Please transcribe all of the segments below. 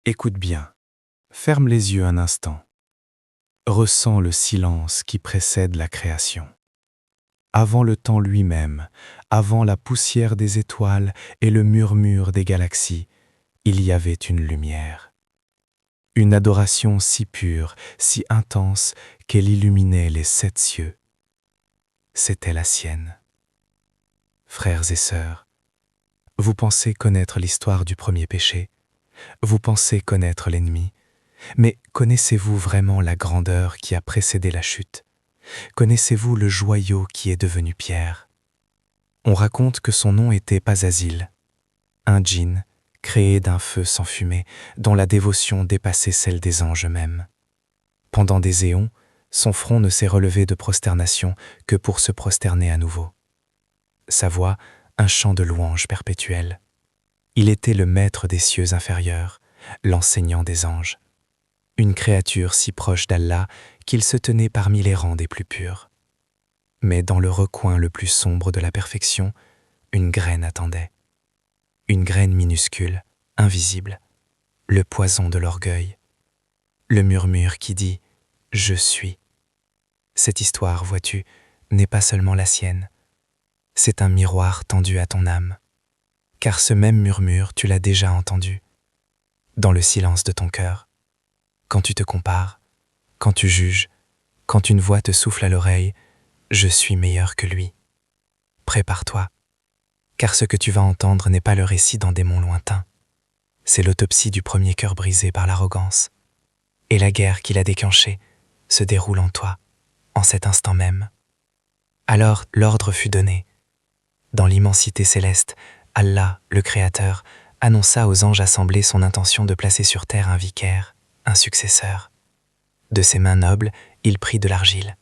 Écoute bien. Ferme les yeux un instant. Ressens le silence qui précède la création. Avant le temps lui-même, avant la poussière des étoiles et le murmure des galaxies, il y avait une lumière. Une adoration si pure, si intense qu'elle illuminait les 7 cieux. C'était la sienne. Frères et sœurs, vous pensez connaître l'histoire du premier péché, vous pensez connaître l'ennemi, mais connaissez-vous vraiment la grandeur qui a précédé la chute? Connaissez-vous le joyau qui est devenu pierre? On raconte que son nom était Pazazil, un djinn créé d'un feu sans fumée dont la dévotion dépassait celle des anges eux-mêmes. Pendant des éons, son front ne s'est relevé de prosternation que pour se prosterner à nouveau. Sa voix, un chant de louange perpétuel. Il était le maître des cieux inférieurs, l'enseignant des anges. Une créature si proche d'Allah qu'il se tenait parmi les rangs des plus purs. Mais dans le recoin le plus sombre de la perfection, une graine attendait. Une graine minuscule, invisible, le poison de l'orgueil, le murmure qui dit « Je suis ». Cette histoire, vois-tu, n'est pas seulement la sienne. C'est un miroir tendu à ton âme. Car ce même murmure, tu l'as déjà entendu. Dans le silence de ton cœur. Quand tu te compares, quand tu juges, quand une voix te souffle à l'oreille « Je suis meilleur que lui ». Prépare-toi, car ce que tu vas entendre n'est pas le récit d'un démon lointain. C'est l'autopsie du premier cœur brisé par l'arrogance. Et la guerre qui l'a déclenchée se déroule en toi, en cet instant même. Alors l'ordre fut donné. Dans l'immensité céleste, Allah, le Créateur, annonça aux anges assemblés son intention de placer sur terre un vicaire, un successeur. De ses mains nobles, il prit de l'argile.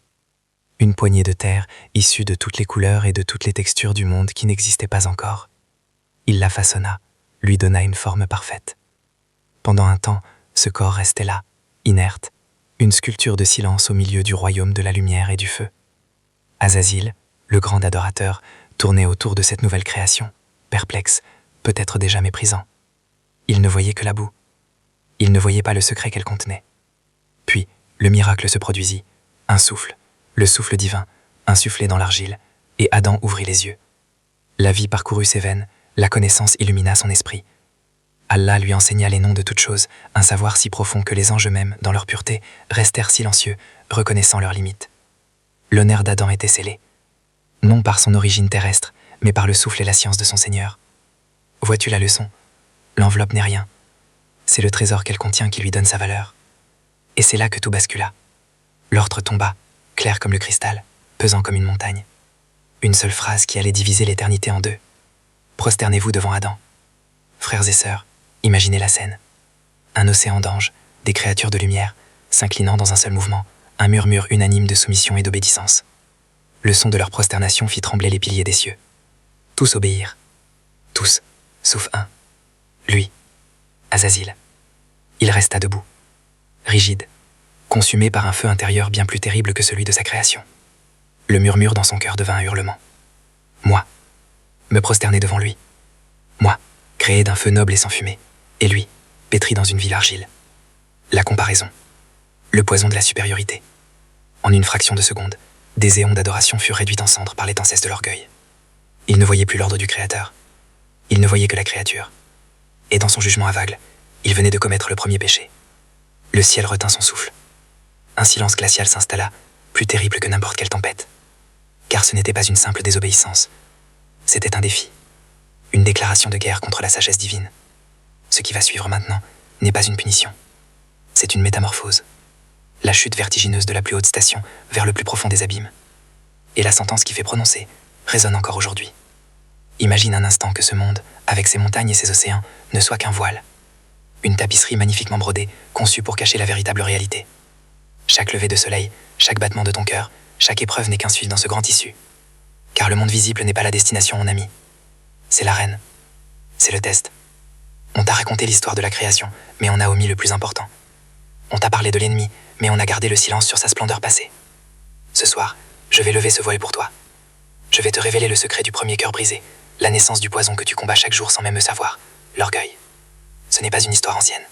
Une poignée de terre issue de toutes les couleurs et de toutes les textures du monde qui n'existaient pas encore. Il la façonna, lui donna une forme parfaite. Pendant un temps, ce corps restait là, inerte, une sculpture de silence au milieu du royaume de la lumière et du feu. Azazil, le grand adorateur, tournait autour de cette nouvelle création, perplexe, peut-être déjà méprisant. Il ne voyait que la boue. Il ne voyait pas le secret qu'elle contenait. Puis, le miracle se produisit, un souffle, le souffle divin, insufflé dans l'argile, et Adam ouvrit les yeux. La vie parcourut ses veines, la connaissance illumina son esprit. Allah lui enseigna les noms de toutes choses, un savoir si profond que les anges eux-mêmes, dans leur pureté, restèrent silencieux, reconnaissant leurs limites. L'honneur d'Adam était scellé, non par son origine terrestre, mais par le souffle et la science de son Seigneur. Vois-tu la leçon? L'enveloppe n'est rien. C'est le trésor qu'elle contient qui lui donne sa valeur. Et c'est là que tout bascula. L'ordre tomba, clair comme le cristal, pesant comme une montagne. Une seule phrase qui allait diviser l'éternité en deux. Prosternez-vous devant Adam. Frères et sœurs, imaginez la scène. Un océan d'anges, des créatures de lumière, s'inclinant dans un seul mouvement, un murmure unanime de soumission et d'obéissance. Le son de leur prosternation fit trembler les piliers des cieux. Tous obéirent. Tous, sauf un. Lui, Azazil. Il resta debout, rigide, consumé par un feu intérieur bien plus terrible que celui de sa création. Le murmure dans son cœur devint un hurlement. Moi, me prosterner devant lui. Moi, créé d'un feu noble et sans fumée. Et lui, pétri dans une ville argile. La comparaison. Le poison de la supériorité. En une fraction de seconde, des éons d'adoration furent réduits en cendres par l'étincelle de l'orgueil. Il ne voyait plus l'ordre du Créateur. Il ne voyait que la créature. Et dans son jugement aveugle, il venait de commettre le premier péché. Le ciel retint son souffle. Un silence glacial s'installa, plus terrible que n'importe quelle tempête. Car ce n'était pas une simple désobéissance. C'était un défi. Une déclaration de guerre contre la sagesse divine. Ce qui va suivre maintenant n'est pas une punition. C'est une métamorphose. La chute vertigineuse de la plus haute station vers le plus profond des abîmes. Et la sentence qui fait prononcer résonne encore aujourd'hui. Imagine un instant que ce monde, avec ses montagnes et ses océans, ne soit qu'un voile. Une tapisserie magnifiquement brodée, conçue pour cacher la véritable réalité. Chaque lever de soleil, chaque battement de ton cœur, chaque épreuve n'est qu'un fil dans ce grand tissu. Car le monde visible n'est pas la destination, mon ami. C'est l'arène. C'est le test. On t'a raconté l'histoire de la création, mais on a omis le plus important. On t'a parlé de l'ennemi, mais on a gardé le silence sur sa splendeur passée. Ce soir, je vais lever ce voile pour toi. Je vais te révéler le secret du premier cœur brisé, la naissance du poison que tu combats chaque jour sans même le savoir, l'orgueil. Ce n'est pas une histoire ancienne.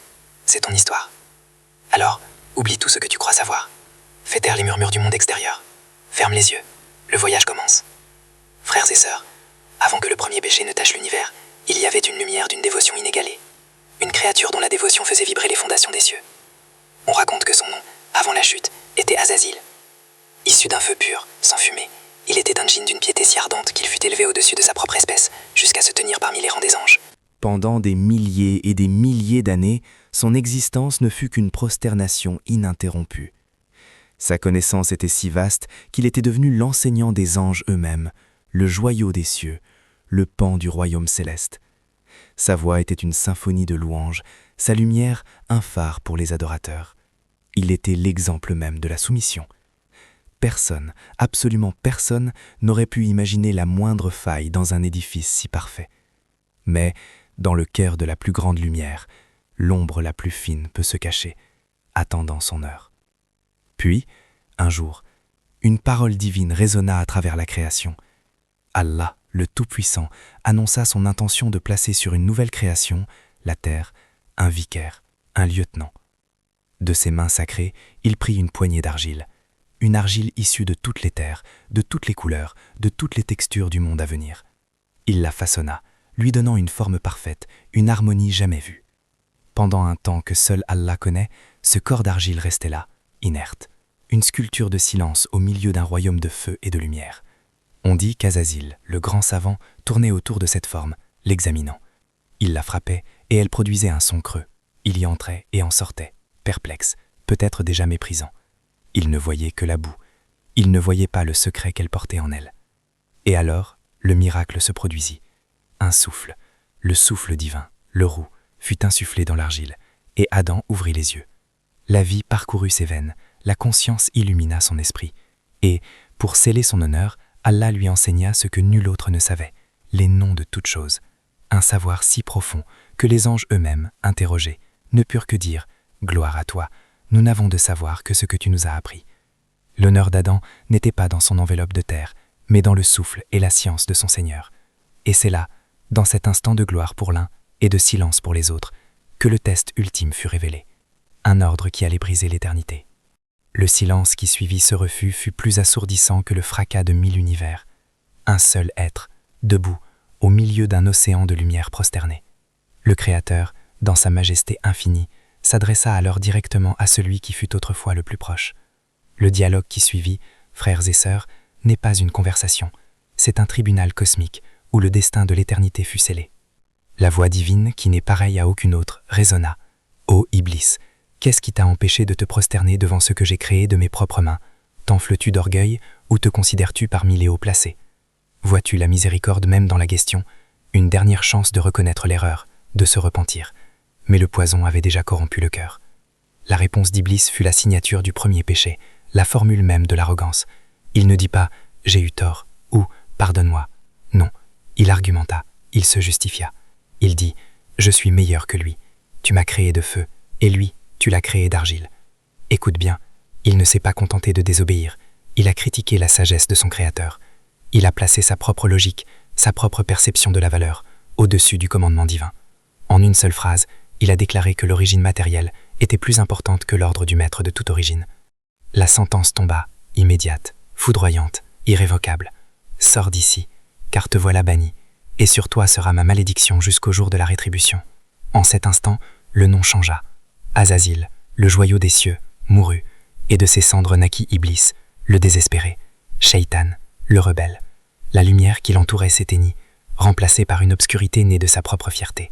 c'est ton histoire. Alors, oublie tout ce que tu crois savoir. Fais taire les murmures du monde extérieur. Ferme les yeux, le voyage commence. Frères et sœurs, avant que le premier péché ne tâche l'univers, il y avait une lumière d'une dévotion inégalée. Une créature dont la dévotion faisait vibrer les fondations des cieux. On raconte que son nom, avant la chute, était Azazil. Issu d'un feu pur, sans fumée, il était un djinn d'une piété si ardente qu'il fut élevé au-dessus de sa propre espèce, jusqu'à se tenir parmi les rangs des anges. Pendant des milliers et des milliers d'années, son existence ne fut qu'une prosternation ininterrompue. Sa connaissance était si vaste qu'il était devenu l'enseignant des anges eux-mêmes, le joyau des cieux, le pan du royaume céleste. Sa voix était une symphonie de louanges, sa lumière un phare pour les adorateurs. Il était l'exemple même de la soumission. Personne, absolument personne, n'aurait pu imaginer la moindre faille dans un édifice si parfait. Mais, dans le cœur de la plus grande lumière, l'ombre la plus fine peut se cacher, attendant son heure. Puis, un jour, une parole divine résonna à travers la création. Allah, le Tout-Puissant, annonça son intention de placer sur une nouvelle création, la terre, un vicaire, un lieutenant. De ses mains sacrées, il prit une poignée d'argile, une argile issue de toutes les terres, de toutes les couleurs, de toutes les textures du monde à venir. Il la façonna, lui donnant une forme parfaite, une harmonie jamais vue. Pendant un temps que seul Allah connaît, ce corps d'argile restait là, inerte, une sculpture de silence au milieu d'un royaume de feu et de lumière. On dit qu'Azazil, le grand savant, tournait autour de cette forme, l'examinant. Il la frappait et elle produisait un son creux. Il y entrait et en sortait, perplexe, peut-être déjà méprisant. Il ne voyait que la boue. Il ne voyait pas le secret qu'elle portait en elle. Et alors, le miracle se produisit. Un souffle, le souffle divin, le roux, fut insufflé dans l'argile, et Adam ouvrit les yeux. La vie parcourut ses veines, la conscience illumina son esprit, et, pour sceller son honneur, Allah lui enseigna ce que nul autre ne savait, les noms de toutes choses. Un savoir si profond que les anges eux-mêmes, interrogés, ne purent que dire « Gloire à toi, nous n'avons de savoir que ce que tu nous as appris. » L'honneur d'Adam n'était pas dans son enveloppe de terre, mais dans le souffle et la science de son Seigneur. Et c'est là, dans cet instant de gloire pour l'un et de silence pour les autres, que le test ultime fut révélé. Un ordre qui allait briser l'éternité. Le silence qui suivit ce refus fut plus assourdissant que le fracas de 1000 univers. Un seul être, debout, au milieu d'un océan de lumière prosternée. Le Créateur, dans sa majesté infinie, s'adressa alors directement à celui qui fut autrefois le plus proche. Le dialogue qui suivit, frères et sœurs, n'est pas une conversation, c'est un tribunal cosmique où le destin de l'éternité fut scellé. La voix divine, qui n'est pareille à aucune autre, résonna. « Ô Iblis, qu'est-ce qui t'a empêché de te prosterner devant ce que j'ai créé de mes propres mains? T'enfles-tu d'orgueil ou te considères-tu parmi les hauts placés? Vois-tu la miséricorde même dans la question? Une dernière chance de reconnaître l'erreur, de se repentir. Mais le poison avait déjà corrompu le cœur. La réponse d'Iblis fut la signature du premier péché, la formule même de l'arrogance. Il ne dit pas « j'ai eu tort » ou « pardonne-moi ». Non, il argumenta, il se justifia. Il dit « je suis meilleur que lui. Tu m'as créé de feu, et lui, tu l'as créé d'argile. » Écoute bien, il ne s'est pas contenté de désobéir. Il a critiqué la sagesse de son Créateur. Il a placé sa propre logique, sa propre perception de la valeur, au-dessus du commandement divin. En une seule phrase, il a déclaré que l'origine matérielle était plus importante que l'ordre du maître de toute origine. La sentence tomba, immédiate, foudroyante, irrévocable. « Sors d'ici, car te voilà banni, et sur toi sera ma malédiction jusqu'au jour de la rétribution. » En cet instant, le nom changea. Azazil, le joyau des cieux, mourut, et de ses cendres naquit Iblis, le désespéré, Shaitan, le rebelle. La lumière qui l'entourait s'éteignit, remplacée par une obscurité née de sa propre fierté.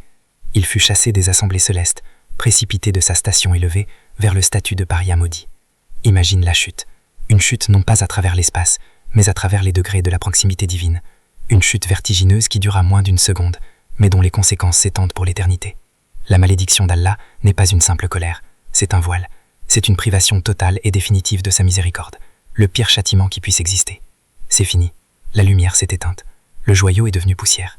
Il fut chassé des assemblées célestes, précipité de sa station élevée vers le statut de paria maudit. Imagine la chute. Une chute non pas à travers l'espace, mais à travers les degrés de la proximité divine. Une chute vertigineuse qui dura moins d'une seconde, mais dont les conséquences s'étendent pour l'éternité. La malédiction d'Allah n'est pas une simple colère, c'est un voile. C'est une privation totale et définitive de sa miséricorde, le pire châtiment qui puisse exister. C'est fini, la lumière s'est éteinte, le joyau est devenu poussière.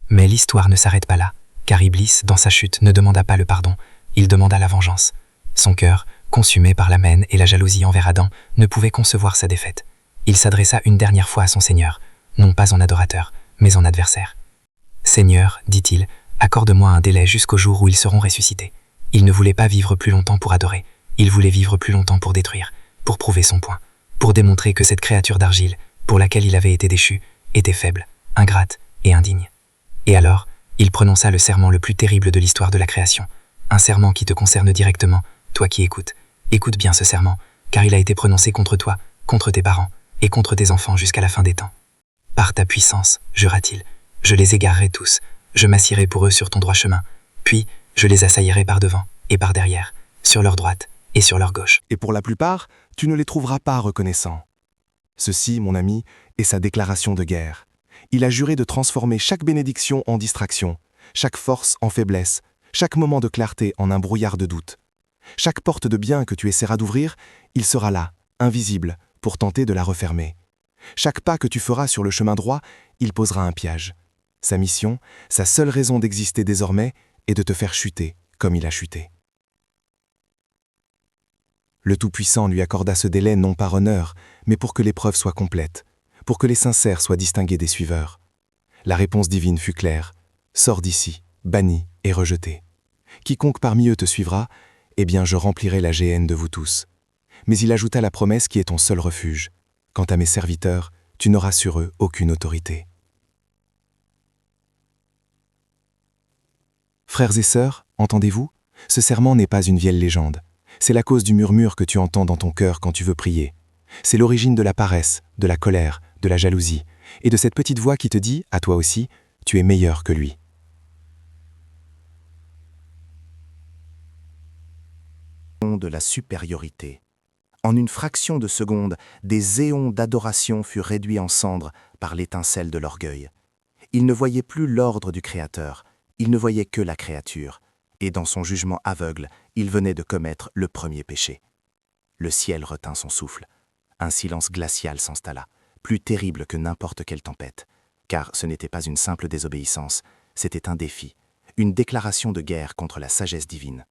Mais l'histoire ne s'arrête pas là, car Iblis, dans sa chute, ne demanda pas le pardon, il demanda la vengeance. Son cœur, consumé par la haine et la jalousie envers Adam, ne pouvait concevoir sa défaite. Il s'adressa une dernière fois à son Seigneur, non pas en adorateur, mais en adversaire. « Seigneur, dit-il, accorde-moi un délai jusqu'au jour où ils seront ressuscités. Il ne voulait pas vivre plus longtemps pour adorer, il voulait vivre plus longtemps pour détruire, pour prouver son point, pour démontrer que cette créature d'argile, pour laquelle il avait été déchu, était faible, ingrate et indigne. Et alors, il prononça le serment le plus terrible de l'histoire de la création, un serment qui te concerne directement, toi qui écoutes. Écoute bien ce serment, car il a été prononcé contre toi, contre tes parents et contre tes enfants jusqu'à la fin des temps. Par ta puissance, jura-t-il, je les égarerai tous, je m'assierai pour eux sur ton droit chemin, puis je les assaillirai par devant et par derrière, sur leur droite et sur leur gauche. Et pour la plupart, tu ne les trouveras pas reconnaissants. Ceci, mon ami, est sa déclaration de guerre. Il a juré de transformer chaque bénédiction en distraction, chaque force en faiblesse, chaque moment de clarté en un brouillard de doute. Chaque porte de bien que tu essaieras d'ouvrir, il sera là, invisible, pour tenter de la refermer. Chaque pas que tu feras sur le chemin droit, il posera un piège. Sa mission, sa seule raison d'exister désormais, est de te faire chuter comme il a chuté. Le Tout-Puissant lui accorda ce délai non par honneur, mais pour que l'épreuve soit complète, pour que les sincères soient distingués des suiveurs. La réponse divine fut claire. Sors d'ici, banni et rejeté. Quiconque parmi eux te suivra, eh bien je remplirai la géhenne de vous tous. Mais il ajouta la promesse qui est ton seul refuge. Quant à mes serviteurs, tu n'auras sur eux aucune autorité. Frères et sœurs, entendez-vous? Ce serment n'est pas une vieille légende. C'est la cause du murmure que tu entends dans ton cœur quand tu veux prier. C'est l'origine de la paresse, de la colère, de la jalousie, et de cette petite voix qui te dit, à toi aussi, tu es meilleur que lui. De la supériorité. En une fraction de seconde, des éons d'adoration furent réduits en cendres par l'étincelle de l'orgueil. Il ne voyait plus l'ordre du Créateur, il ne voyait que la créature, et dans son jugement aveugle, il venait de commettre le premier péché. Le ciel retint son souffle. Un silence glacial s'installa, plus terrible que n'importe quelle tempête, car ce n'était pas une simple désobéissance, c'était un défi, une déclaration de guerre contre la sagesse divine.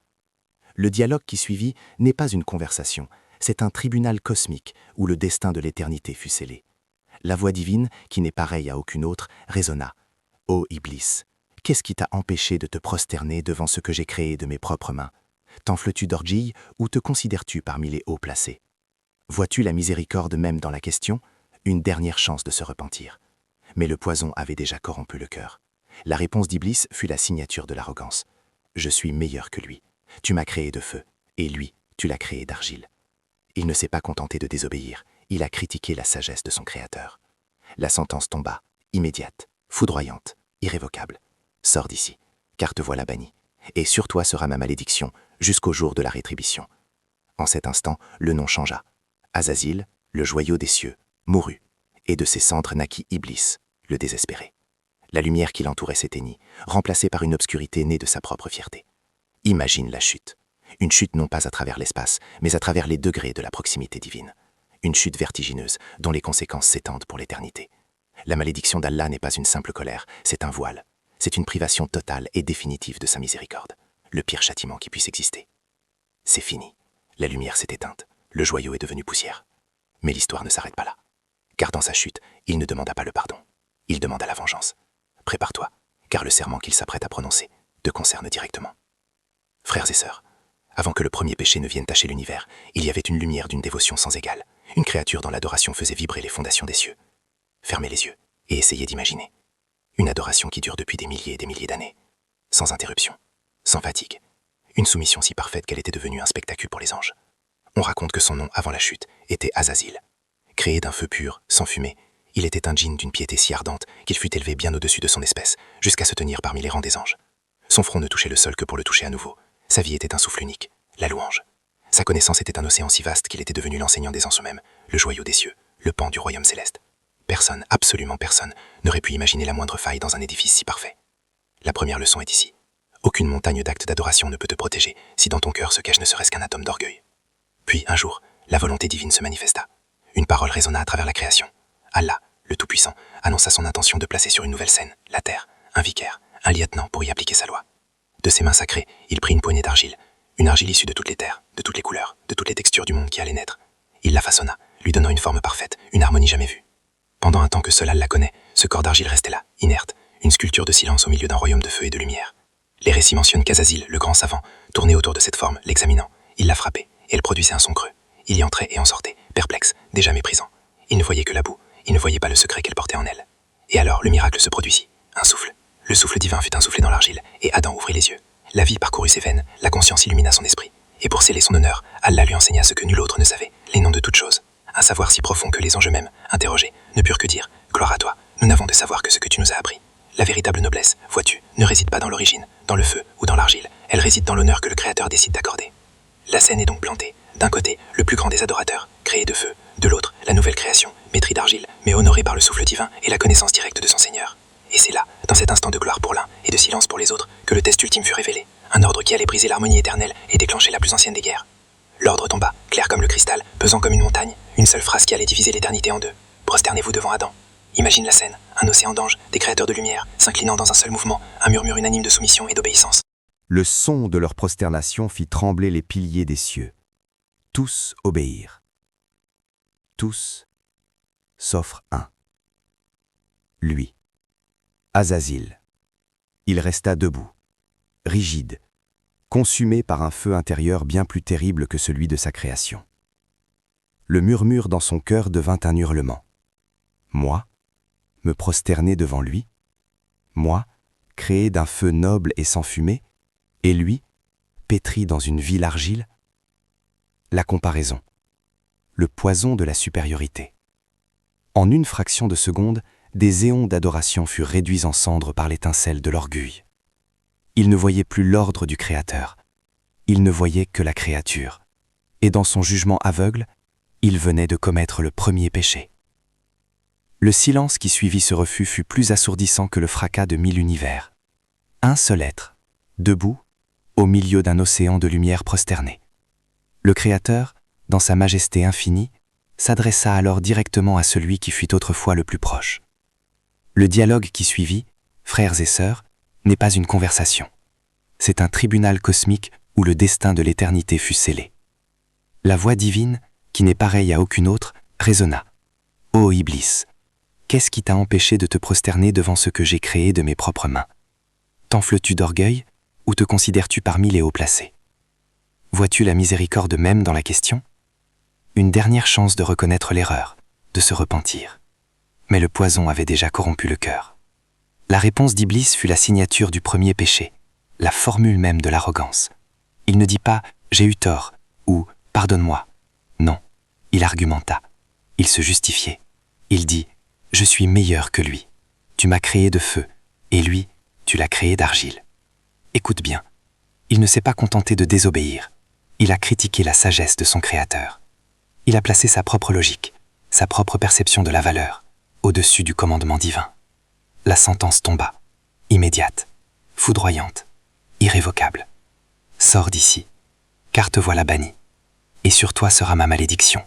Le dialogue qui suivit n'est pas une conversation, c'est un tribunal cosmique où le destin de l'éternité fut scellé. La voix divine, qui n'est pareille à aucune autre, résonna. « Ô Iblis, qu'est-ce qui t'a empêché de te prosterner devant ce que j'ai créé de mes propres mains? T'enfles-tu d'orgueil ou te considères-tu parmi les hauts placés? Vois-tu la miséricorde même dans la question? Une dernière chance de se repentir. » Mais le poison avait déjà corrompu le cœur. La réponse d'Iblis fut la signature de l'arrogance. « Je suis meilleur que lui. Tu m'as créé de feu, et lui, tu l'as créé d'argile. » Il ne s'est pas contenté de désobéir, il a critiqué la sagesse de son Créateur. La sentence tomba, immédiate, foudroyante, irrévocable. Sors d'ici, car te voilà banni, et sur toi sera ma malédiction jusqu'au jour de la rétribution. En cet instant, le nom changea. Azazil, le joyau des cieux, mourut, et de ses cendres naquit Iblis, le désespéré. La lumière qui l'entourait s'éteignit, remplacée par une obscurité née de sa propre fierté. Imagine la chute. Une chute non pas à travers l'espace, mais à travers les degrés de la proximité divine. Une chute vertigineuse, dont les conséquences s'étendent pour l'éternité. La malédiction d'Allah n'est pas une simple colère, c'est un voile. C'est une privation totale et définitive de sa miséricorde. Le pire châtiment qui puisse exister. C'est fini. La lumière s'est éteinte. Le joyau est devenu poussière. Mais l'histoire ne s'arrête pas là. Car dans sa chute, il ne demanda pas le pardon. Il demanda la vengeance. Prépare-toi, car le serment qu'il s'apprête à prononcer te concerne directement. Frères et sœurs, avant que le premier péché ne vienne tacher l'univers, il y avait une lumière d'une dévotion sans égale, une créature dont l'adoration faisait vibrer les fondations des cieux. Fermez les yeux et essayez d'imaginer. Une adoration qui dure depuis des milliers et des milliers d'années, sans interruption, sans fatigue. Une soumission si parfaite qu'elle était devenue un spectacle pour les anges. On raconte que son nom, avant la chute, était Azazil. Créé d'un feu pur, sans fumée, il était un djinn d'une piété si ardente qu'il fut élevé bien au-dessus de son espèce, jusqu'à se tenir parmi les rangs des anges. Son front ne touchait le sol que pour le toucher à nouveau. Sa vie était un souffle unique, la louange. Sa connaissance était un océan si vaste qu'il était devenu l'enseignant des anges eux-mêmes, le joyau des cieux, le pan du royaume céleste. Personne, absolument personne, n'aurait pu imaginer la moindre faille dans un édifice si parfait. La première leçon est ici. Aucune montagne d'actes d'adoration ne peut te protéger si dans ton cœur se cache ne serait-ce qu'un atome d'orgueil. Puis, un jour, la volonté divine se manifesta. Une parole résonna à travers la création. Allah, le Tout-Puissant, annonça son intention de placer sur une nouvelle scène, la terre, un vicaire, un lieutenant pour y appliquer sa loi. De ses mains sacrées, il prit une poignée d'argile, une argile issue de toutes les terres, de toutes les couleurs, de toutes les textures du monde qui allait naître. Il la façonna, lui donnant une forme parfaite, une harmonie jamais vue. Pendant un temps que seul Allah connaît, ce corps d'argile restait là, inerte, une sculpture de silence au milieu d'un royaume de feu et de lumière. Les récits mentionnent qu'Azazil, le grand savant, tournait autour de cette forme, l'examinant. Il la frappait, et elle produisait un son creux. Il y entrait et en sortait, perplexe, déjà méprisant. Il ne voyait que la boue, il ne voyait pas le secret qu'elle portait en elle. Et alors, le miracle se produisit. Un souffle. Le souffle divin fut insoufflé dans l'argile, et Adam ouvrit les yeux. La vie parcourut ses veines, la conscience illumina son esprit. Et pour sceller son honneur, Allah lui enseigna ce que nul autre ne savait, les noms de toutes choses. Un savoir si profond que les anges eux-mêmes, interrogés, ne purent que dire « Gloire à toi, nous n'avons de savoir que ce que tu nous as appris ». La véritable noblesse, vois-tu, ne réside pas dans l'origine, dans le feu ou dans l'argile, elle réside dans l'honneur que le Créateur décide d'accorder. La scène est donc plantée. D'un côté, le plus grand des adorateurs, créé de feu. De l'autre, la nouvelle création, maîtrise d'argile, mais honorée par le souffle divin et la connaissance directe de son Seigneur. Et c'est là, dans cet instant de gloire pour l'un et de silence pour les autres, que le test ultime fut révélé. Un ordre qui allait briser l'harmonie éternelle et déclencher la plus ancienne des guerres. L'ordre tomba, clair comme le cristal, pesant comme une montagne, une seule phrase qui allait diviser l'éternité en deux. Prosternez-vous devant Adam. Imagine la scène, un océan d'anges, des créateurs de lumière, s'inclinant dans un seul mouvement, un murmure unanime de soumission et d'obéissance. Le son de leur prosternation fit trembler les piliers des cieux. Tous obéirent. Tous, sauf un. Lui, Azazil. Il resta debout, rigide, consumé par un feu intérieur bien plus terrible que celui de sa création. Le murmure dans son cœur devint un hurlement. Moi, me prosterner devant lui, moi, créé d'un feu noble et sans fumée, et lui, pétri dans une vile argile. La comparaison, le poison de la supériorité. En une fraction de seconde, des éons d'adoration furent réduits en cendres par l'étincelle de l'orgueil. Il ne voyait plus l'ordre du Créateur, il ne voyait que la créature, et dans son jugement aveugle, il venait de commettre le premier péché. Le silence qui suivit ce refus fut plus assourdissant que le fracas de 1000 univers. Un seul être, debout, au milieu d'un océan de lumière prosternée. Le Créateur, dans sa majesté infinie, s'adressa alors directement à celui qui fut autrefois le plus proche. Le dialogue qui suivit, frères et sœurs, n'est pas une conversation. C'est un tribunal cosmique où le destin de l'éternité fut scellé. La voix divine, qui n'est pareille à aucune autre, résonna. « Ô Iblis, qu'est-ce qui t'a empêché de te prosterner devant ce que j'ai créé de mes propres mains? T'enfles-tu d'orgueil ou te considères-tu parmi les hauts placés? Vois-tu la miséricorde même dans la question? Une dernière chance de reconnaître l'erreur, de se repentir. Mais le poison avait déjà corrompu le cœur. La réponse d'Iblis fut la signature du premier péché, la formule même de l'arrogance. Il ne dit pas « j'ai eu tort » ou « pardonne-moi ». Non, il argumenta. Il se justifiait. Il dit « je suis meilleur que lui. Tu m'as créé de feu, et lui, tu l'as créé d'argile. » Écoute bien, il ne s'est pas contenté de désobéir. Il a critiqué la sagesse de son Créateur. Il a placé sa propre logique, sa propre perception de la valeur, au-dessus du commandement divin. La sentence tomba, immédiate, foudroyante, irrévocable. Sors d'ici, car te voilà banni, et sur toi sera ma malédiction,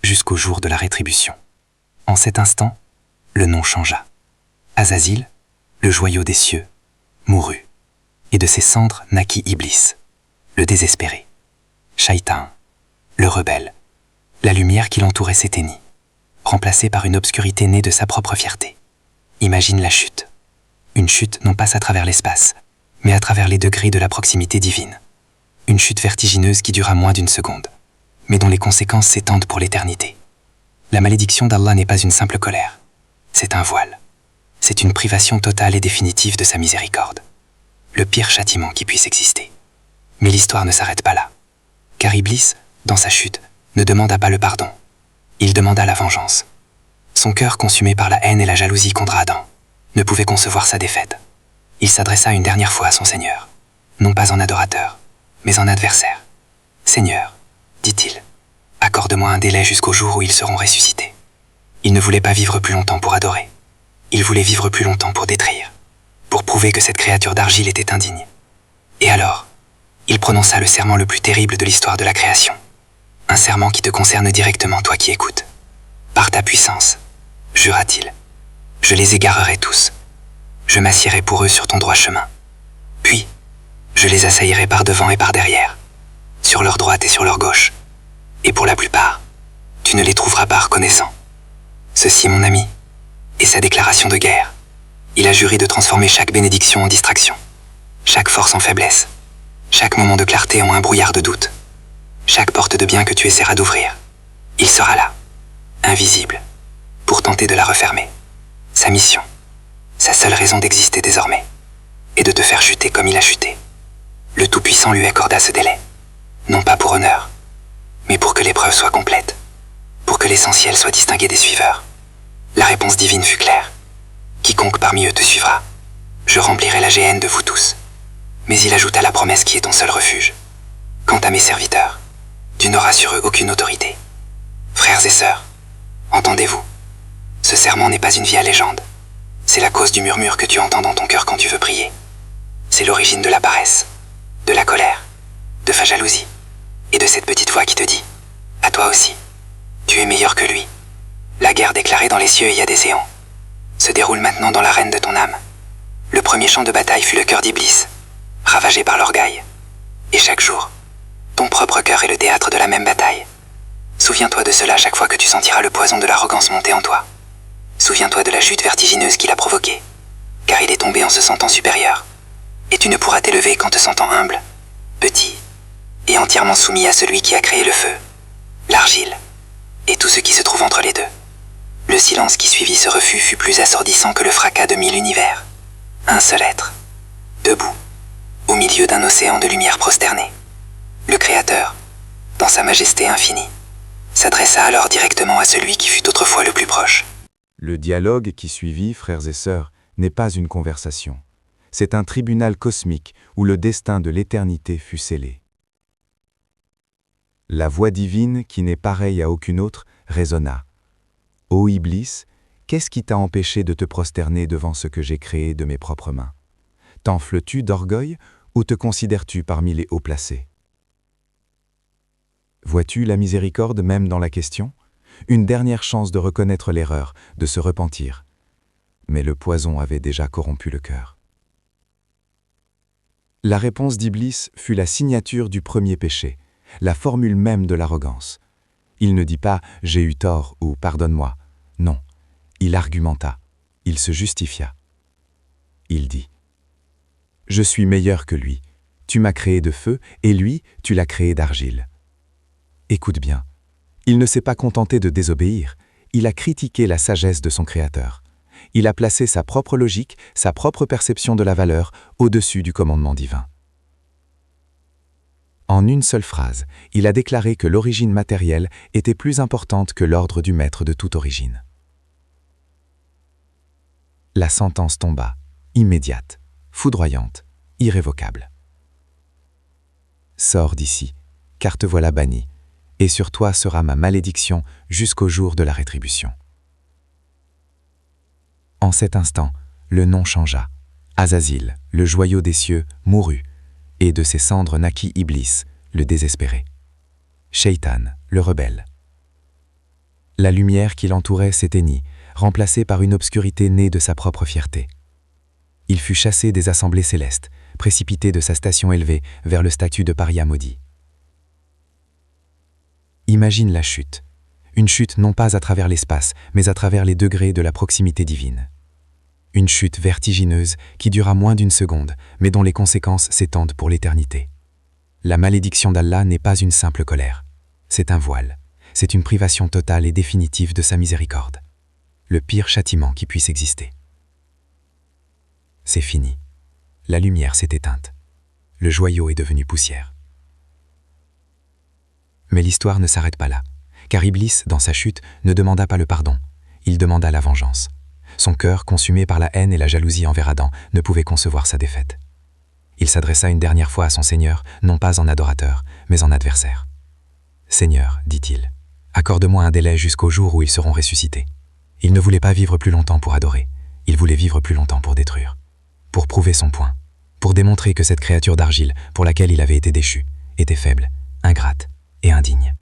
jusqu'au jour de la rétribution. En cet instant, le nom changea. Azazil, le joyau des cieux, mourut, et de ses cendres naquit Iblis, le désespéré. Shaitan, le rebelle, la lumière qui l'entourait s'éteignit, remplacée par une obscurité née de sa propre fierté. Imagine la chute. Une chute non pas à travers l'espace, mais à travers les degrés de la proximité divine. Une chute vertigineuse qui dura moins d'une seconde, mais dont les conséquences s'étendent pour l'éternité. La malédiction d'Allah n'est pas une simple colère, c'est un voile. C'est une privation totale et définitive de sa miséricorde. Le pire châtiment qui puisse exister. Mais l'histoire ne s'arrête pas là. Car Iblis, dans sa chute, ne demanda pas le pardon. Il demanda la vengeance. Son cœur consumé par la haine et la jalousie contre Adam ne pouvait concevoir sa défaite. Il s'adressa une dernière fois à son Seigneur, non pas en adorateur, mais en adversaire. « Seigneur, dit-il, accorde-moi un délai jusqu'au jour où ils seront ressuscités. » Il ne voulait pas vivre plus longtemps pour adorer. Il voulait vivre plus longtemps pour détruire, pour prouver que cette créature d'argile était indigne. Et alors, il prononça le serment le plus terrible de l'histoire de la création. Un serment qui te concerne directement, toi qui écoutes. Par ta puissance, jura-t-il, je les égarerai tous. Je m'assiérai pour eux sur ton droit chemin. Puis, je les assaillirai par devant et par derrière, sur leur droite et sur leur gauche. Et pour la plupart, tu ne les trouveras pas reconnaissants. Ceci, mon ami, est sa déclaration de guerre. Il a juré de transformer chaque bénédiction en distraction. chaque force en faiblesse, chaque moment de clarté en un brouillard de doute, chaque porte de bien que tu essaieras d'ouvrir. Il sera là, invisible, pour tenter de la refermer. Sa mission, sa seule raison d'exister désormais, est de te faire chuter comme il a chuté. Le Tout-Puissant lui accorda ce délai, non pas pour honneur, mais pour que l'épreuve soit complète, pour que l'essentiel soit distingué des suiveurs. La réponse divine fut claire. Quiconque parmi eux te suivra, je remplirai la géhenne de vous tous. Mais il ajouta la promesse qui est ton seul refuge. Quant à mes serviteurs, tu n'auras sur eux aucune autorité. Frères et sœurs, entendez-vous, ce serment n'est pas une vieille légende. C'est la cause du murmure que tu entends dans ton cœur quand tu veux prier. C'est l'origine de la paresse, de la colère, de ta jalousie, et de cette petite voix qui te dit « À toi aussi, tu es meilleur que lui ». La guerre déclarée dans les cieux et à des séants se déroule maintenant dans l'arène de ton âme. Le premier champ de bataille fut le cœur d'Iblis, ravagé par l'orgueil. Et chaque jour, ton propre cœur est le théâtre de la même bataille. Souviens-toi de cela chaque fois que tu sentiras le poison de l'arrogance monter en toi. Souviens-toi de la chute vertigineuse qu'il a provoquée, car il est tombé en se sentant supérieur. Et tu ne pourras t'élever qu'en te sentant humble, petit, et entièrement soumis à celui qui a créé le feu, l'argile, et tout ce qui se trouve entre les deux. Le silence qui suivit ce refus fut plus assourdissant que le fracas de 1000 univers. Un seul être, debout, au milieu d'un océan de lumière prosternée. Le Créateur, dans sa majesté infinie, s'adressa alors directement à celui qui fut autrefois le plus proche. Le dialogue qui suivit, frères et sœurs, n'est pas une conversation. C'est un tribunal cosmique où le destin de l'éternité fut scellé. La voix divine, qui n'est pareille à aucune autre, résonna. « Ô Iblis, qu'est-ce qui t'a empêché de te prosterner devant ce que j'ai créé de mes propres mains? T'enfles-tu d'orgueil ou te considères-tu parmi les hauts placés? Vois-tu la miséricorde même dans la question? Une dernière chance de reconnaître l'erreur, de se repentir. Mais le poison avait déjà corrompu le cœur. La réponse d'Iblis fut la signature du premier péché, la formule même de l'arrogance. Il ne dit pas « j'ai eu tort » ou « pardonne-moi ». Non, il argumenta, il se justifia. Il dit « Je suis meilleur que lui, tu m'as créé de feu et lui, tu l'as créé d'argile. » Écoute bien, il ne s'est pas contenté de désobéir, il a critiqué la sagesse de son Créateur. Il a placé sa propre logique, sa propre perception de la valeur au-dessus du commandement divin. En une seule phrase, il a déclaré que l'origine matérielle était plus importante que l'ordre du maître de toute origine. La sentence tomba, immédiate, foudroyante, irrévocable. Sors d'ici, car te voilà banni, et sur toi sera ma malédiction jusqu'au jour de la rétribution. En cet instant, le nom changea. Azazil, le joyau des cieux, mourut, et de ses cendres naquit Iblis, le désespéré. Shaitan, le rebelle. La lumière qui l'entourait s'éteignit, remplacée par une obscurité née de sa propre fierté. Il fut chassé des assemblées célestes, précipité de sa station élevée vers le statut de paria maudit. Imagine la chute. Une chute non pas à travers l'espace, mais à travers les degrés de la proximité divine. Une chute vertigineuse qui dura moins d'une seconde, mais dont les conséquences s'étendent pour l'éternité. La malédiction d'Allah n'est pas une simple colère. C'est un voile. C'est une privation totale et définitive de sa miséricorde. Le pire châtiment qui puisse exister. C'est fini. La lumière s'est éteinte. Le joyau est devenu poussière. Mais l'histoire ne s'arrête pas là, car Iblis, dans sa chute, ne demanda pas le pardon. Il demanda la vengeance. Son cœur, consumé par la haine et la jalousie envers Adam, ne pouvait concevoir sa défaite. Il s'adressa une dernière fois à son Seigneur, non pas en adorateur, mais en adversaire. « Seigneur, dit-il, accorde-moi un délai jusqu'au jour où ils seront ressuscités. » Il ne voulait pas vivre plus longtemps pour adorer, il voulait vivre plus longtemps pour détruire. Pour prouver son point, pour démontrer que cette créature d'argile, pour laquelle il avait été déchu, était faible, ingrate et indigne.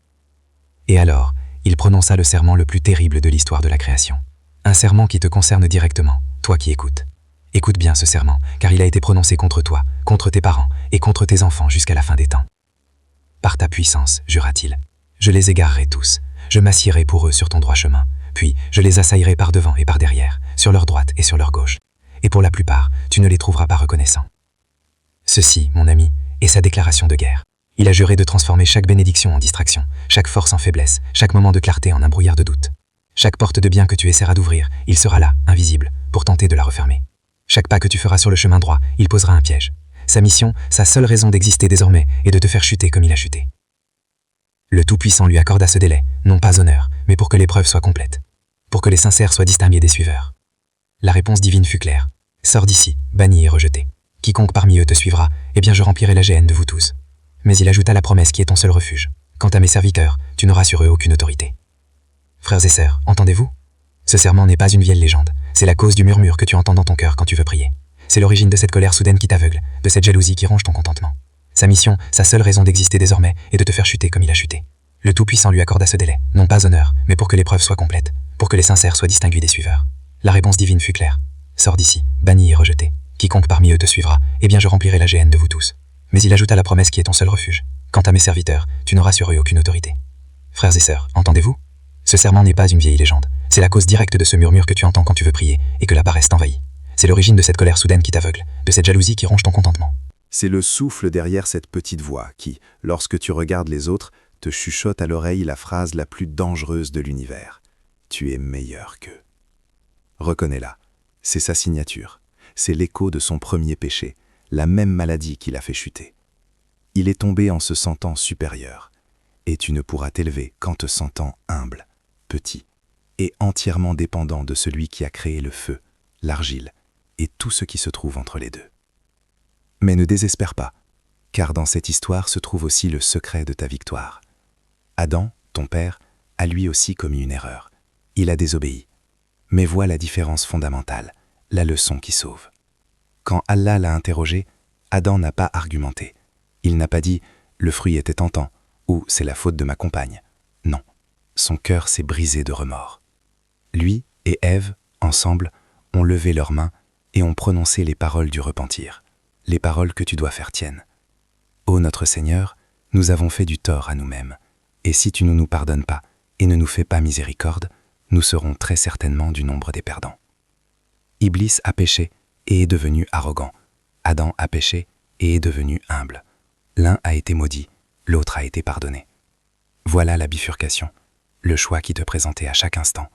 Et alors, il prononça le serment le plus terrible de l'histoire de la création. Un serment qui te concerne directement, toi qui écoutes. Écoute bien ce serment, car il a été prononcé contre toi, contre tes parents et contre tes enfants jusqu'à la fin des temps. Par ta puissance, jura-t-il, je les égarerai tous, je m'assierai pour eux sur ton droit chemin, puis je les assaillerai par devant et par derrière, sur leur droite et sur leur gauche. Et pour la plupart, tu ne les trouveras pas reconnaissants. Ceci, mon ami, est sa déclaration de guerre. Il a juré de transformer chaque bénédiction en distraction, chaque force en faiblesse, chaque moment de clarté en un brouillard de doute. Chaque porte de bien que tu essaieras d'ouvrir, il sera là, invisible, pour tenter de la refermer. Chaque pas que tu feras sur le chemin droit, il posera un piège. Sa mission, sa seule raison d'exister désormais, est de te faire chuter comme il a chuté. Le Tout-Puissant lui accorda ce délai, non pas honneur, mais pour que l'épreuve soit complète. Pour que les sincères soient distingués des suiveurs. La réponse divine fut claire. Sors d'ici, banni et rejeté. Quiconque parmi eux te suivra, eh bien je remplirai la géhenne de vous tous. Mais il ajouta la promesse qui est ton seul refuge. Quant à mes serviteurs, tu n'auras sur eux aucune autorité. Frères et sœurs, entendez-vous? Ce serment n'est pas une vieille légende. C'est la cause du murmure que tu entends dans ton cœur quand tu veux prier. C'est l'origine de cette colère soudaine qui t'aveugle, de cette jalousie qui ronge ton contentement. Sa mission, sa seule raison d'exister désormais, est de te faire chuter comme il a chuté. Le Tout-Puissant lui accorda ce délai, non pas honneur, mais pour que l'épreuve soit complète, pour que les sincères soient distingués des suiveurs. La réponse divine fut claire. Sors d'ici, banni et rejeté. Quiconque parmi eux te suivra, eh bien je remplirai la géhenne de vous tous. Mais il ajouta la promesse qui est ton seul refuge. Quant à mes serviteurs, tu n'auras sur eux aucune autorité. Frères et sœurs, entendez-vous? Ce serment n'est pas une vieille légende. C'est la cause directe de ce murmure que tu entends quand tu veux prier, et que la paresse t'envahit. C'est l'origine de cette colère soudaine qui t'aveugle, de cette jalousie qui ronge ton contentement. C'est le souffle derrière cette petite voix qui, lorsque tu regardes les autres, te chuchote à l'oreille la phrase la plus dangereuse de l'univers. Tu es meilleur qu'eux. Reconnais-la. C'est sa signature. C'est l'écho de son premier péché, la même maladie qui l'a fait chuter. Il est tombé en se sentant supérieur. Et tu ne pourras t'élever qu'en te sentant humble, petit, et entièrement dépendant de celui qui a créé le feu, l'argile, et tout ce qui se trouve entre les deux. Mais ne désespère pas, car dans cette histoire se trouve aussi le secret de ta victoire. Adam, ton père, a lui aussi commis une erreur. Il a désobéi. Mais vois la différence fondamentale, la leçon qui sauve. Quand Allah l'a interrogé, Adam n'a pas argumenté. Il n'a pas dit « le fruit était tentant » ou « c'est la faute de ma compagne ». Non, son cœur s'est brisé de remords. Lui et Ève, ensemble, ont levé leurs mains et ont prononcé les paroles du repentir, les paroles que tu dois faire tiennes. Ô notre Seigneur, nous avons fait du tort à nous-mêmes, et si tu ne nous pardonnes pas et ne nous fais pas miséricorde, nous serons très certainement du nombre des perdants. Iblis a péché et est devenu arrogant. Adam a péché et est devenu humble. L'un a été maudit, l'autre a été pardonné. Voilà la bifurcation, le choix qui te présentait à chaque instant,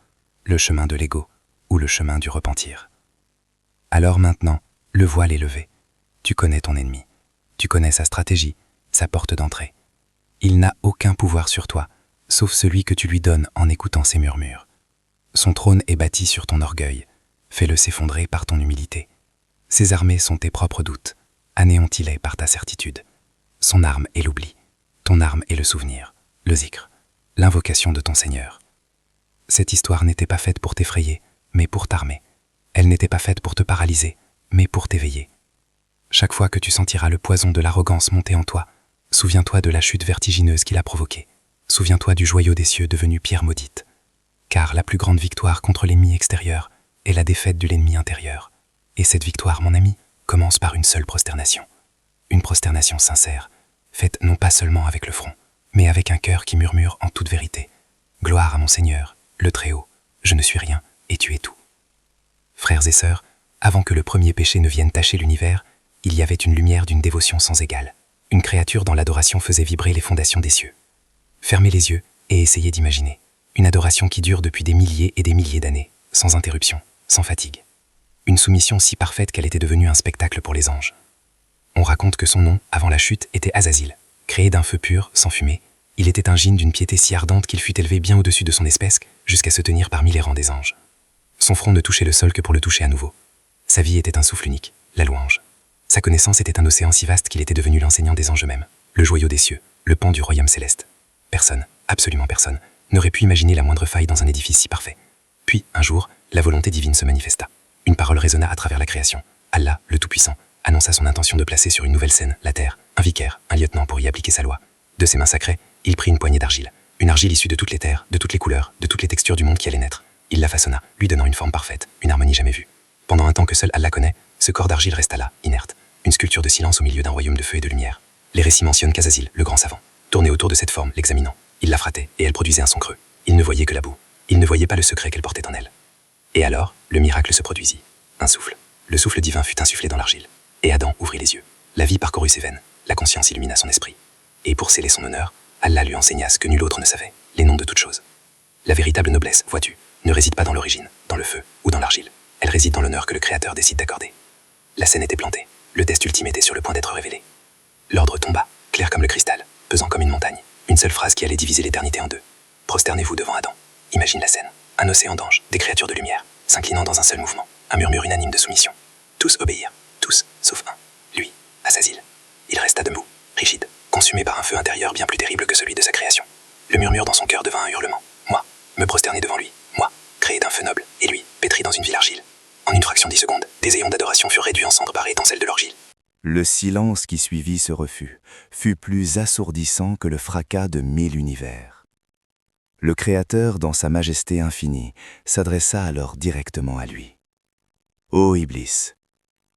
le chemin de l'ego ou le chemin du repentir. Alors maintenant, le voile est levé. Tu connais ton ennemi, tu connais sa stratégie, sa porte d'entrée. Il n'a aucun pouvoir sur toi, sauf celui que tu lui donnes en écoutant ses murmures. Son trône est bâti sur ton orgueil, fais-le s'effondrer par ton humilité. Ses armées sont tes propres doutes, anéantis-les par ta certitude. Son arme est l'oubli, ton arme est le souvenir, le zikr, l'invocation de ton Seigneur. Cette histoire n'était pas faite pour t'effrayer, mais pour t'armer. Elle n'était pas faite pour te paralyser, mais pour t'éveiller. Chaque fois que tu sentiras le poison de l'arrogance monter en toi, souviens-toi de la chute vertigineuse qu'il a provoquée. Souviens-toi du joyau des cieux devenu pierre maudite. Car la plus grande victoire contre l'ennemi extérieur est la défaite de l'ennemi intérieur. Et cette victoire, mon ami, commence par une seule prosternation. Une prosternation sincère, faite non pas seulement avec le front, mais avec un cœur qui murmure en toute vérité. Gloire à mon Seigneur, le Très-Haut, je ne suis rien et tu es tout. Frères et sœurs, avant que le premier péché ne vienne tacher l'univers, il y avait une lumière d'une dévotion sans égale. Une créature dont l'adoration faisait vibrer les fondations des cieux. Fermez les yeux et essayez d'imaginer. Une adoration qui dure depuis des milliers et des milliers d'années, sans interruption, sans fatigue. Une soumission si parfaite qu'elle était devenue un spectacle pour les anges. On raconte que son nom, avant la chute, était Azazil. Créé d'un feu pur, sans fumée, il était un djinn d'une piété si ardente qu'il fut élevé bien au-dessus de son espèce, jusqu'à se tenir parmi les rangs des anges. Son front ne touchait le sol que pour le toucher à nouveau. Sa vie était un souffle unique, la louange. Sa connaissance était un océan si vaste qu'il était devenu l'enseignant des anges eux-mêmes, le joyau des cieux, le pan du royaume céleste. Personne, absolument personne, n'aurait pu imaginer la moindre faille dans un édifice si parfait. Puis, un jour, la volonté divine se manifesta. Une parole résonna à travers la création. Allah, le Tout-Puissant, annonça son intention de placer sur une nouvelle scène, la terre, un vicaire, un lieutenant pour y appliquer sa loi. De ses mains sacrées, il prit une poignée d'argile. Une argile issue de toutes les terres, de toutes les couleurs, de toutes les textures du monde qui allait naître. Il la façonna, lui donnant une forme parfaite, une harmonie jamais vue. Pendant un temps que seul Allah connaît, ce corps d'argile resta là, inerte. Une sculpture de silence au milieu d'un royaume de feu et de lumière. Les récits mentionnent qu'Azazil, le grand savant, tournait autour de cette forme, l'examinant. Il la frattait, et elle produisait un son creux. Il ne voyait que la boue. Il ne voyait pas le secret qu'elle portait en elle. Et alors, le miracle se produisit. Un souffle. Le souffle divin fut insufflé dans l'argile. Et Adam ouvrit les yeux. La vie parcourut ses veines, la conscience illumina son esprit. Et pour sceller son honneur, Allah lui enseigna ce que nul autre ne savait, les noms de toutes choses. La véritable noblesse, vois-tu, ne réside pas dans l'origine, dans le feu ou dans l'argile. Elle réside dans l'honneur que le Créateur décide d'accorder. La scène était plantée, le test ultime était sur le point d'être révélé. L'ordre tomba, clair comme le cristal, pesant comme une montagne. Une seule phrase qui allait diviser l'éternité en deux. Prosternez-vous devant Adam. Imagine la scène. Un océan d'anges, des créatures de lumière, s'inclinant dans un seul mouvement. Un murmure unanime de soumission. Tous obéirent. Tous, sauf un. Lui, Azazil. Il resta debout, rigide, consumé par un feu intérieur bien plus terrible que celui de sa création. Le murmure dans son cœur devint un hurlement. Moi, me prosterner devant lui. Moi, créé d'un feu noble. Et lui, pétri dans une ville argile. En une fraction d'10 secondes, des éons d'adoration furent réduits en cendres par l'étincelle de l'argile. Le silence qui suivit ce refus fut plus assourdissant que le fracas de 1000 univers. Le Créateur, dans sa majesté infinie, s'adressa alors directement à lui. « Ô Iblis,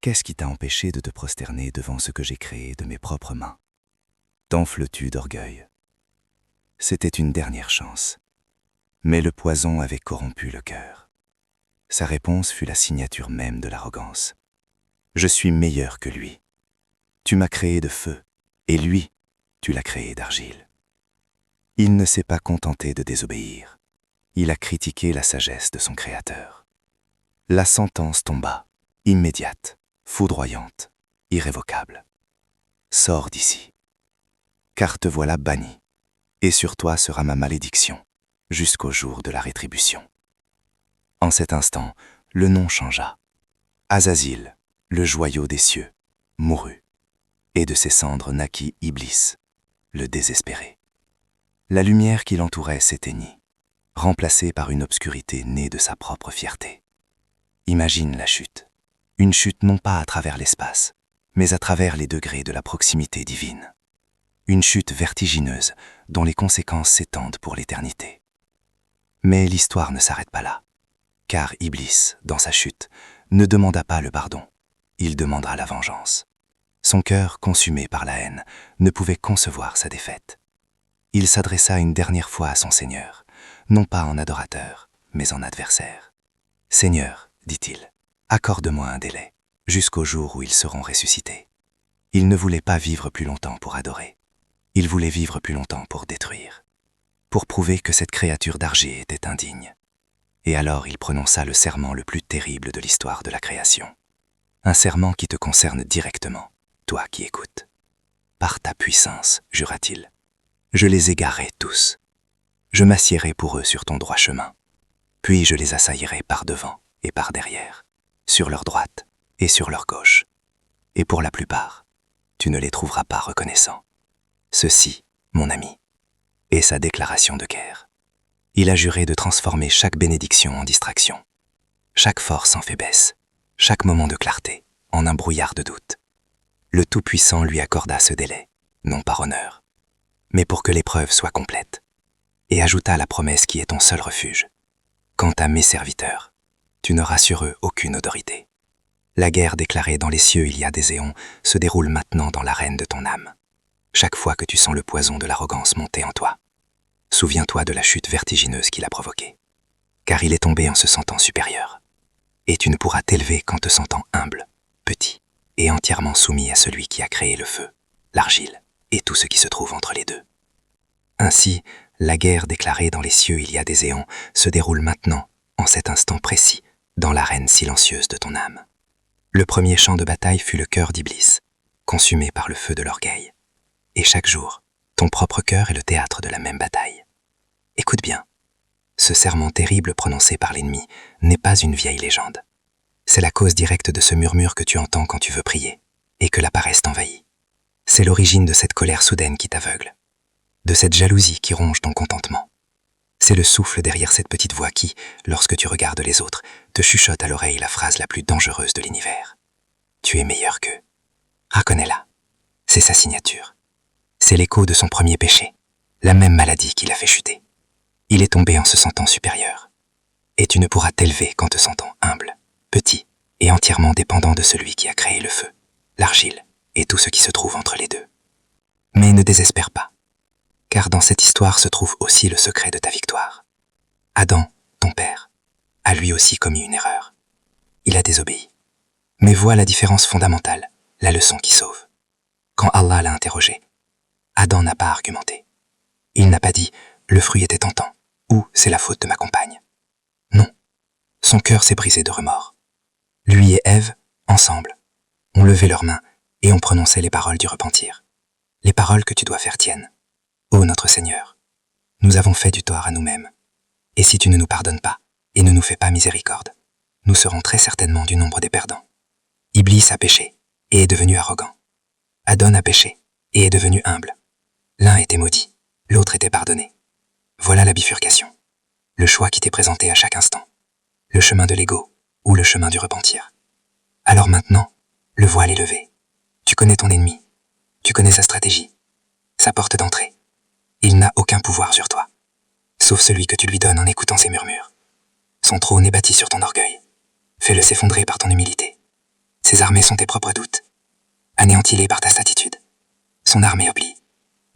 qu'est-ce qui t'a empêché de te prosterner devant ce que j'ai créé de mes propres mains? T'enfles-tu d'orgueil? » C'était une dernière chance. Mais le poison avait corrompu le cœur. Sa réponse fut la signature même de l'arrogance. « Je suis meilleur que lui. Tu m'as créé de feu, et lui, tu l'as créé d'argile. » Il ne s'est pas contenté de désobéir. Il a critiqué la sagesse de son Créateur. La sentence tomba, immédiate, foudroyante, irrévocable. Sors d'ici, car te voilà banni, et sur toi sera ma malédiction, jusqu'au jour de la rétribution. En cet instant, le nom changea. Azazil, le joyau des cieux, mourut, et de ses cendres naquit Iblis, le désespéré. La lumière qui l'entourait s'éteignit, remplacée par une obscurité née de sa propre fierté. Imagine la chute. Une chute non pas à travers l'espace, mais à travers les degrés de la proximité divine. Une chute vertigineuse dont les conséquences s'étendent pour l'éternité. Mais l'histoire ne s'arrête pas là, car Iblis, dans sa chute, ne demanda pas le pardon, il demandera la vengeance. Son cœur, consumé par la haine, ne pouvait concevoir sa défaite. Il s'adressa une dernière fois à son Seigneur, non pas en adorateur, mais en adversaire. « Seigneur, dit-il, accorde-moi un délai, jusqu'au jour où ils seront ressuscités. » Il ne voulait pas vivre plus longtemps pour adorer. Il voulait vivre plus longtemps pour détruire, pour prouver que cette créature d'argile était indigne. Et alors il prononça le serment le plus terrible de l'histoire de la création. Un serment qui te concerne directement, toi qui écoutes. « Par ta puissance, jura-t-il, je les égarerai tous. Je m'assiérai pour eux sur ton droit chemin. Puis je les assaillirai par devant et par derrière, sur leur droite et sur leur gauche. Et pour la plupart, tu ne les trouveras pas reconnaissants. Ceci, mon ami, est sa déclaration de guerre. Il a juré de transformer chaque bénédiction en distraction, chaque force en faiblesse, chaque moment de clarté en un brouillard de doute. Le Tout-Puissant lui accorda ce délai, non par honneur, mais pour que l'épreuve soit complète, et ajouta la promesse qui est ton seul refuge. Quant à mes serviteurs, tu n'auras sur eux aucune autorité. La guerre déclarée dans les cieux il y a des éons se déroule maintenant dans l'arène de ton âme. Chaque fois que tu sens le poison de l'arrogance monter en toi, souviens-toi de la chute vertigineuse qu'il a provoquée, car il est tombé en se sentant supérieur. Et tu ne pourras t'élever qu'en te sentant humble, petit, et entièrement soumis à celui qui a créé le feu, l'argile, et tout ce qui se trouve entre les deux. Ainsi, la guerre déclarée dans les cieux il y a des éons se déroule maintenant, en cet instant précis, dans l'arène silencieuse de ton âme. Le premier champ de bataille fut le cœur d'Iblis, consumé par le feu de l'orgueil. Et chaque jour, ton propre cœur est le théâtre de la même bataille. Écoute bien, ce serment terrible prononcé par l'ennemi n'est pas une vieille légende. C'est la cause directe de ce murmure que tu entends quand tu veux prier, et que la paresse t'envahit. C'est l'origine de cette colère soudaine qui t'aveugle, de cette jalousie qui ronge ton contentement. C'est le souffle derrière cette petite voix qui, lorsque tu regardes les autres, te chuchote à l'oreille la phrase la plus dangereuse de l'univers. Tu es meilleur qu'eux. Reconnais-la. C'est sa signature. C'est l'écho de son premier péché, la même maladie qui l'a fait chuter. Il est tombé en se sentant supérieur. Et tu ne pourras t'élever qu'en te sentant humble, petit et entièrement dépendant de celui qui a créé le feu, l'argile et tout ce qui se trouve entre les deux. Mais ne désespère pas, car dans cette histoire se trouve aussi le secret de ta victoire. Adam, ton père, a lui aussi commis une erreur. Il a désobéi. Mais vois la différence fondamentale, la leçon qui sauve. Quand Allah l'a interrogé, Adam n'a pas argumenté. Il n'a pas dit « le fruit était tentant » ou « c'est la faute de ma compagne ». Non, son cœur s'est brisé de remords. Lui et Ève, ensemble, ont levé leurs mains et ont prononcé les paroles du repentir. Les paroles que tu dois faire tiennes. Ô notre Seigneur, nous avons fait du tort à nous-mêmes. Et si tu ne nous pardonnes pas et ne nous fais pas miséricorde, nous serons très certainement du nombre des perdants. Iblis a péché et est devenu arrogant. Adon a péché et est devenu humble. L'un était maudit, l'autre était pardonné. Voilà la bifurcation. Le choix qui t'est présenté à chaque instant. Le chemin de l'ego ou le chemin du repentir. Alors maintenant, le voile est levé. Tu connais ton ennemi. Tu connais sa stratégie. Sa porte d'entrée. Il n'a aucun pouvoir sur toi. Sauf celui que tu lui donnes en écoutant ses murmures. Son trône est bâti sur ton orgueil. Fais-le s'effondrer par ton humilité. Ses armées sont tes propres doutes. Anéantis-les par ta statitude. Son arme est oubli.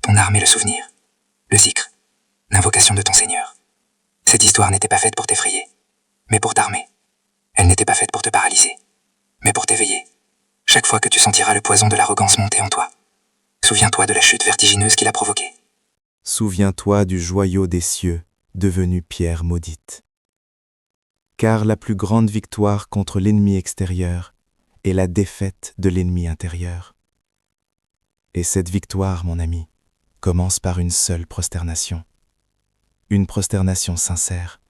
Ton arme est le souvenir. Le zikr. L'invocation de ton Seigneur. Cette histoire n'était pas faite pour t'effrayer, mais pour t'armer. Elle n'était pas faite pour te paralyser, mais pour t'éveiller. Chaque fois que tu sentiras le poison de l'arrogance monter en toi, souviens-toi de la chute vertigineuse qu'il a provoquée. Souviens-toi du joyau des cieux, devenu pierre maudite. Car la plus grande victoire contre l'ennemi extérieur est la défaite de l'ennemi intérieur. Et cette victoire, mon ami, commence par une seule prosternation. Une prosternation sincère,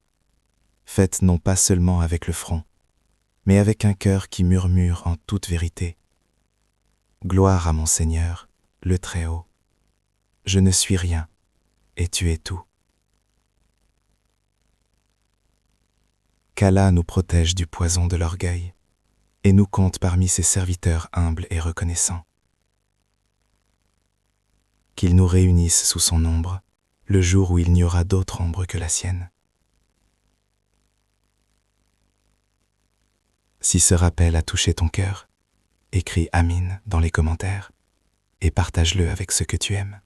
faite non pas seulement avec le front, mais avec un cœur qui murmure en toute vérité. Gloire à mon Seigneur, le Très-Haut. Je ne suis rien, et tu es tout. Qu'Allah nous protège du poison de l'orgueil, et nous compte parmi ses serviteurs humbles et reconnaissants. Qu'il nous réunisse sous son ombre, le jour où il n'y aura d'autre ombre que la sienne. Si ce rappel a touché ton cœur, écris Amin dans les commentaires et partage-le avec ceux que tu aimes.